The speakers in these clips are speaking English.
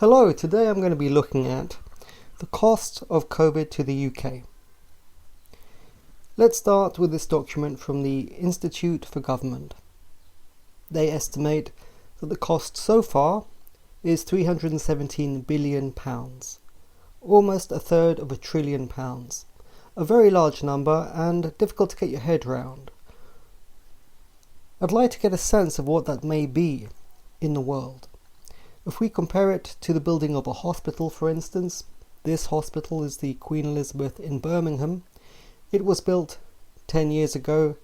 Hello, today I'm going to be looking at the cost of COVID to the UK. Let's start with this document from the Institute for Government. They estimate that the cost so far is £317 billion, almost a third of £1 trillion. A very large number and difficult to get your head round. I'd like to get a sense of what that may be in the world. If we compare it to the building of a hospital, for instance, this hospital is the Queen Elizabeth in Birmingham. It was built 10 years ago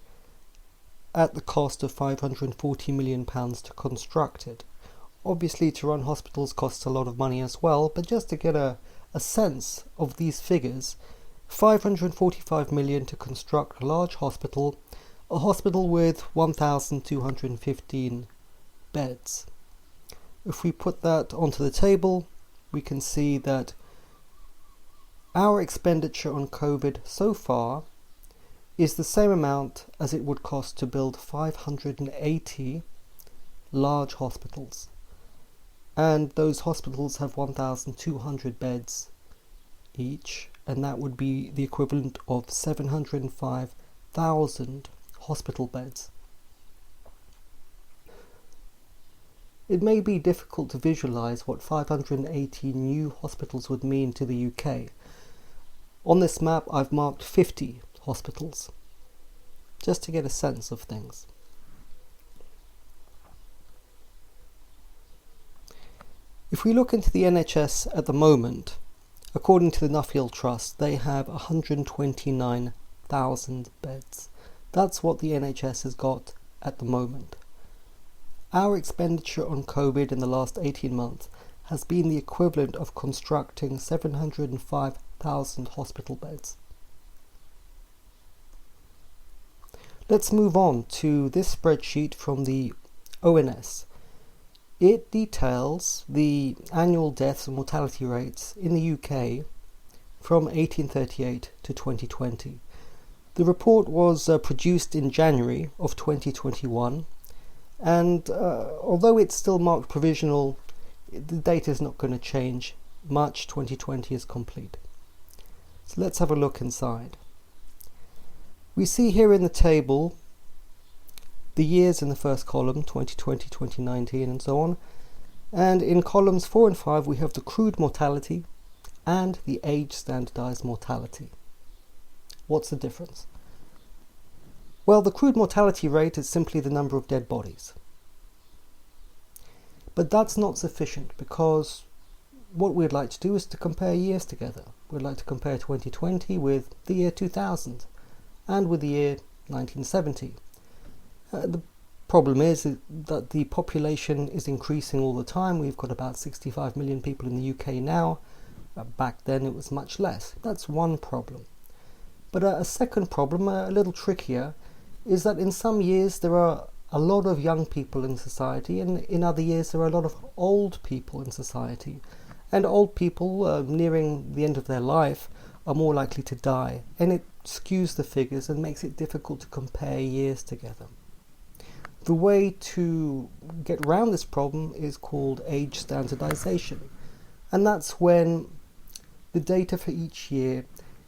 at the cost of £540 million to construct it. Obviously, to run hospitals costs a lot of money as well, but just to get a sense of these figures, £545 million to construct a large hospital, a hospital with 1,215 beds. If we put that onto the table, we can see that our expenditure on COVID so far is the same amount as it would cost to build 580 large hospitals. And those hospitals have 1,200 beds each, and that would be the equivalent of 705,000 hospital beds. It may be difficult to visualize what 580 new hospitals would mean to the UK. On this map I've marked 50 hospitals, just to get a sense of things. If we look into the NHS at the moment, according to the Nuffield Trust, they have 129,000 beds. That's what the NHS has got at the moment. Our expenditure on COVID in the last 18 months has been the equivalent of constructing 705,000 hospital beds. Let's move on to this spreadsheet from the ONS. It details the annual deaths and mortality rates in the UK from 1838 to 2020. The report was produced in January of 2021. And although it's still marked provisional, the data is not going to change much. 2020 is complete. So let's have a look inside. We see here in the table the years in the first column, 2020, 2019 and so on. And in columns 4 and 5 we have the crude mortality and the age standardized mortality. What's the difference? Well, the crude mortality rate is simply the number of dead bodies. But that's not sufficient, because what we'd like to do is to compare years together. We'd like to compare 2020 with the year 2000 and with the year 1970. The problem is that the population is increasing all the time. We've got about 65 million people in the UK now. Back then it was much less. That's one problem. But a second problem, a little trickier, is that in some years there are a lot of young people in society, and in other years there are a lot of old people in society. And old people nearing the end of their life are more likely to die, and it skews the figures and makes it difficult to compare years together. The way to get around this problem is called age standardization, and that's when the data for each year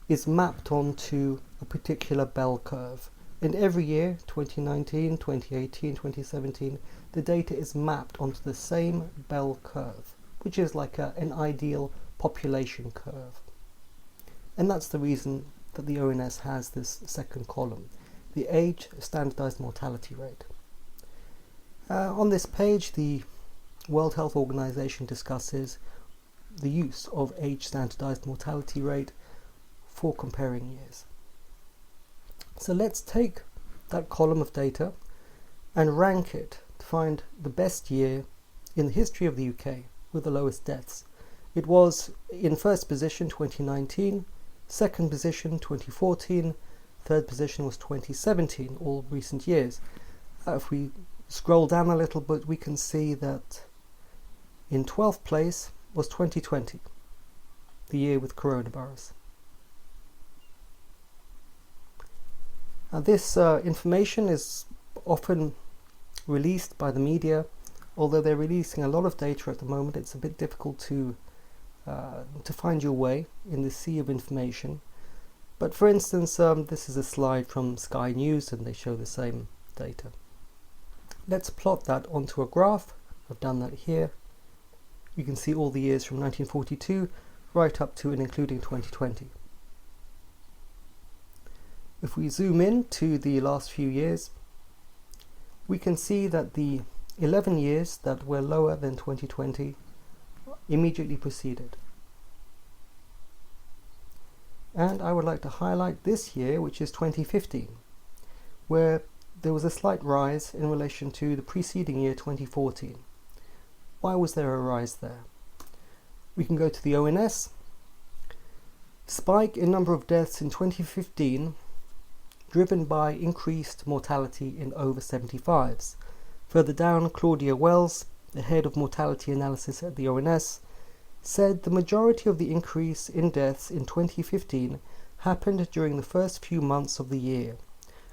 is mapped onto a particular bell curve. And every year, 2019, 2018, 2017, the data is mapped onto the same bell curve, which is like an ideal population curve. And that's the reason that the ONS has this second column, the age standardized mortality rate. On this page, the World Health Organization discusses the use of age standardized mortality rate for comparing years. So let's take that column of data and rank it to find the best year in the history of the UK with the lowest deaths. It was in first position 2019, second position 2014, third position was 2017, all recent years. If we scroll down a little bit, we can see that in 12th place was 2020, the year with coronavirus. Now, this information is often released by the media although they're releasing a lot of data at the moment, it's a bit difficult to find your way in the sea of information. But for instance, this is a slide from Sky News and they show the same data. Let's plot that onto a graph. I've done that here. You can see all the years from 1942 right up to and including 2020. If we zoom in to the last few years, we can see that the 11 years that were lower than 2020 immediately preceded. And I would like to highlight this year, which is 2015, where there was a slight rise in relation to the preceding year, 2014. Why was there a rise there? We can go to the ONS. Spike in number of deaths in 2015, driven by increased mortality in over 75s. Further down, Claudia Wells, the head of mortality analysis at the ONS, said the majority of the increase in deaths in 2015 happened during the first few months of the year,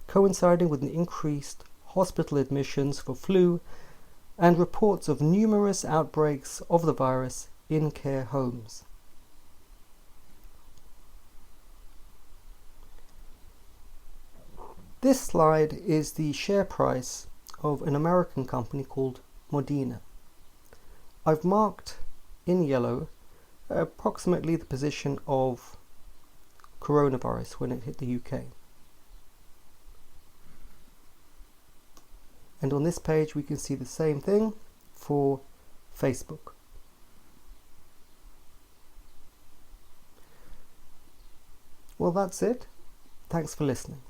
coinciding with an increased hospital admissions for flu and reports of numerous outbreaks of the virus in care homes. This slide is the share price of an American company called Modena. I've marked in yellow approximately the position of coronavirus when it hit the UK. And on this page we can see the same thing for Facebook. Well, that's it. Thanks for listening.